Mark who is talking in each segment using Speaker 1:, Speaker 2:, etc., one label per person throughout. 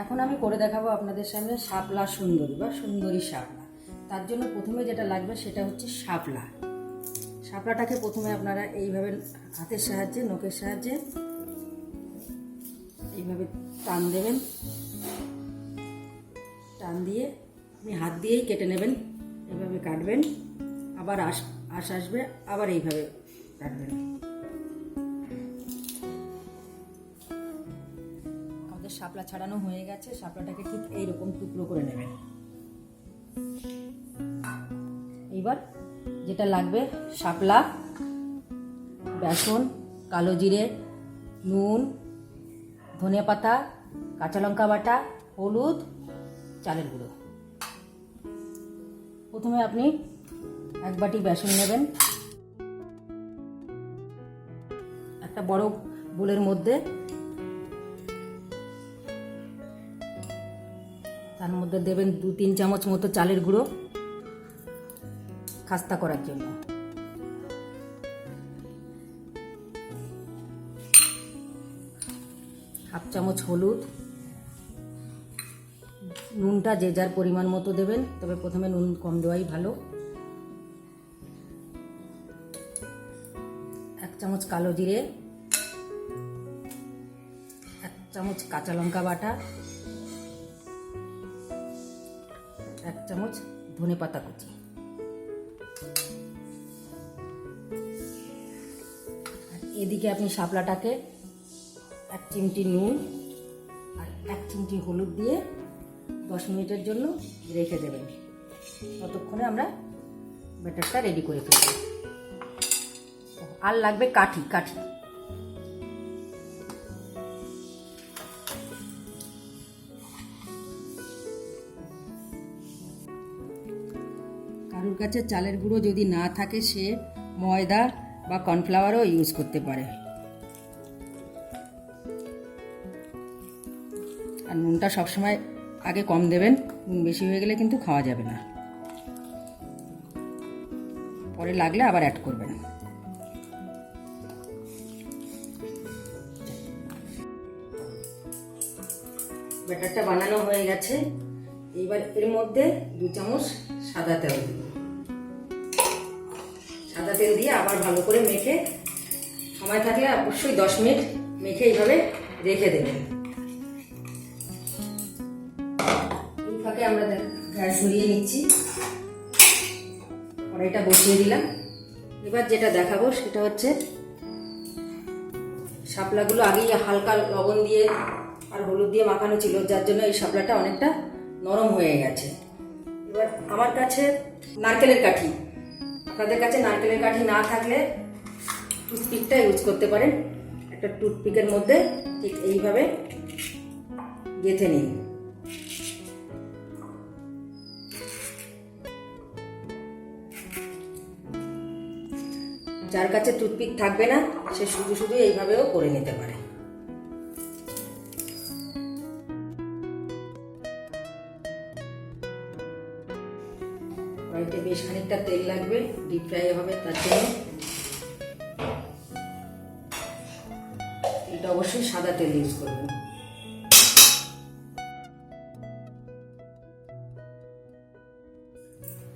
Speaker 1: এখন আমি করে দেখাবো আপনাদের সামনে শাপলা সুন্দরী বা সুন্দরী শাপলা। তার জন্য প্রথমে যেটা লাগবে সেটা হচ্ছে শাপলা। শাপলাটাকে প্রথমে আপনারা এইভাবে হাতের সাহায্যে, নখের সাহায্যে এইভাবে টান দেবেন। টান দিয়ে আপনি হাত দিয়েই কেটে নেবেন, এইভাবে কাটবেন। আবার আশ আসবে, আবার এইভাবে কাটবেন। আমাদের শাপলা ছাড়ানো হয়ে গেছে। শাপলাটাকে ঠিক এইরকম টুকরো করে নেবেন। এইবার যেটা লাগবে শাপলা, বেসন, কালো জিরে, নুন, ধনেপাতা, কাঁচা লঙ্কা বাটা, হলুদ, চালের গুঁড়ো। প্রথমে আপনি এক বাটি বেসন নেবেন। একটা বড় বোলের মধ্যে তার মধ্যে দেবেন 2-3 চামচ মতো চালের গুঁড়ো খাস্তা করার জন্য। হাফ চামচ হলুদ, নুনটা যে যার পরিমাণ মতো দেবেন, তবে প্রথমে নুন কম দেওয়াই ভালো। 1 চামচ কালো জিরে, 1 চামচ কাঁচা লঙ্কা বাটা, 1 চামচ ধনেপাতা কুচি। এদিকে আপনি শাপলাটাকে 1 চিমটি নুন আর 1 চিমটি হলুদ দিয়ে 10 মিনিটের জন্য রেখে দেবেন। ততক্ষণে আমরা ব্যাটারটা রেডি করে ফেলব। আর লাগবে কাঠি। কারোর কাছে চালের গুঁড়ো যদি না থাকে, সে ময়দা বা কর্নফ্লাওয়ারও ইউজ করতে পারে। আর নুনটা সবসময় আগে কম দেবেন, নুন বেশি হয়ে গেলে কিন্তু খাওয়া যাবে না। পরে লাগলে আবার অ্যাড করবেন। ব্যাটারটা বানানো হয়ে গেছে। এইবার এর মধ্যে 2 চামচ সাদা তেল দিন। সাদা তেল দিয়ে আবার ভালো করে মেখে, সময় থাকলে অবশ্যই 10 মিনিট মেখে এইভাবে রেখে দেবেন। এই ফাঁকে আমরা গ্যাস ধরিয়ে নিচ্ছি। কড়াইটা বসিয়ে দিলাম। এবার যেটা দেখাবো সেটা হচ্ছে শাপলাগুলো আগেই হালকা লবণ দিয়ে আর হলুদ দিয়ে মাখানো ছিল, যার জন্য এই শাপলাটা অনেকটা নরম হয়ে গেছে। এবার আমার কাছে নারকেলের কাঠি, আপনাদের কাছে নারকেলের কাঠি না থাকলে টুথপিকটা ইউজ করতে পারেন। একটা টুথপিকের মধ্যে ঠিক এইভাবে গেঁথে নিন। যার কাছে টুথপিক থাকবে না, সে শুধু এইভাবেও করে নিতে পারে। কড়াইতে বেশ খানিকটা তেল লাগবে, ডিপ ফ্রাই হবে, তার জন্য এটা অবশ্যই সাদা তেল ইউজ করবেন।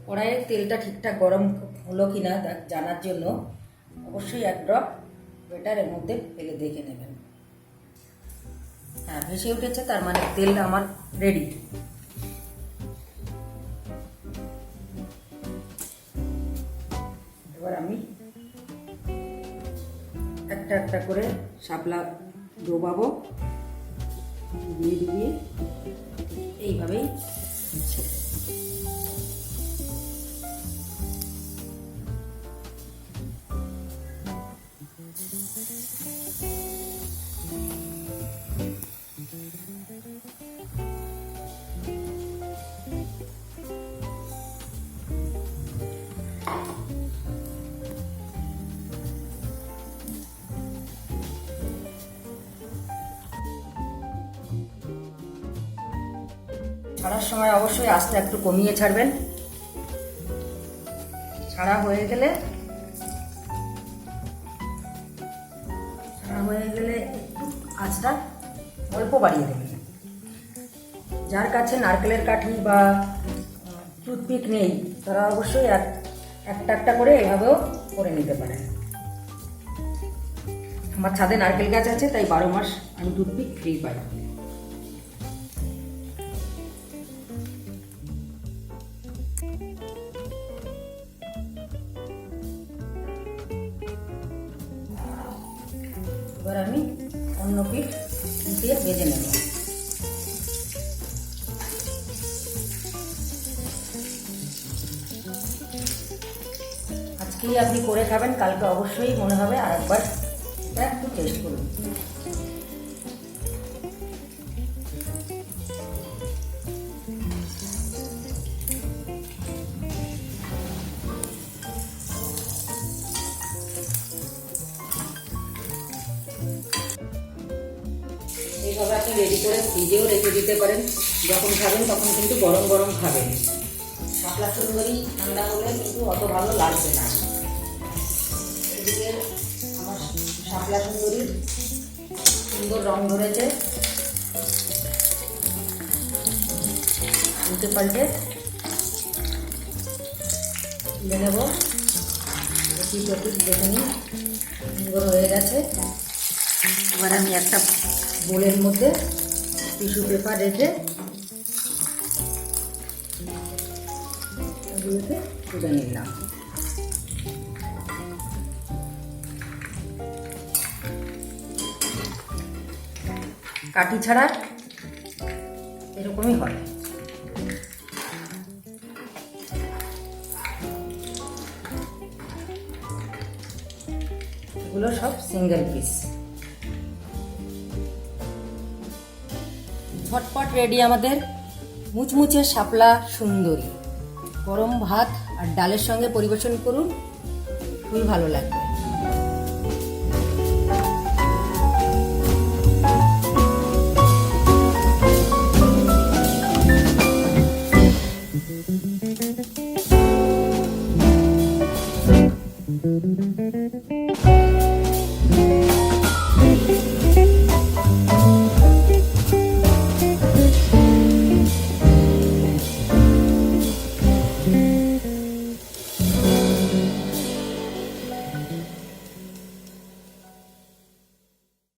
Speaker 1: কড়াইয়ের তেলটা ঠিকঠাক গরম হলো কিনা তা জানার জন্য অবশ্যই 1 ড্রপ ব্যাটারের মধ্যে ফেলে দেখে নেবেন। হ্যাঁ, ভেসে উঠেছে, তার মানে তেল আমার রেডি। এবার আমি একটা করে শাপলা ডোবাবো, ডুবিয়ে এইভাবেই ছাড়ার সময় অবশ্যই আস্তে একটু কমিয়ে ছাড়বেন। ছাড়া হয়ে গেলে একটু আঁচটা অল্প বাড়িয়ে দেবেন। যার কাছে নারকেলের কাঠি বা টুথপিক নেই তারা অবশ্যই একটা একটা করে এভাবেও করে নিতে পারেন। আমার ছাদে নারকেল গাছ আছে, তাই 12 মাস আমি টুথপিক ফ্রি পাই। এবার আমি অন্য পিঠ দিয়ে ভেজে নেব। আজকেই আপনি করে খাবেন, কালকে অবশ্যই মনে হবে আর একবার এটা একটু টেস্ট করুন। এইভাবে আপনি রেডি করে ফ্রিজেও রেখে দিতে পারেন, যখন খাবেন তখন কিন্তু গরম গরম খাবেন। শাপলা সুন্দরী ঠান্ডা হলে কিন্তু অত ভালো লাগবে না। এদিকে আমার শাপলা সুন্দরীর সুন্দর রং ধরেছে, উল্টে পাল্টে তুলে নেব। দেখে নিই সুন্দর হয়ে গেছে। এবার আমি একটা বোলের মধ্যে টিস্যু পেপার রেখে এগুলোকে তুলে নিলাম। কাঠি ছাড়া এরকমই হয়। এগুলো সব সিঙ্গেল পিস। ঝটপট রেডি আমাদের মুচমুচে শাপলা সুন্দরী। গরম ভাত আর ডালের সঙ্গে পরিবেশন করুন, খুবই ভালো লাগবে।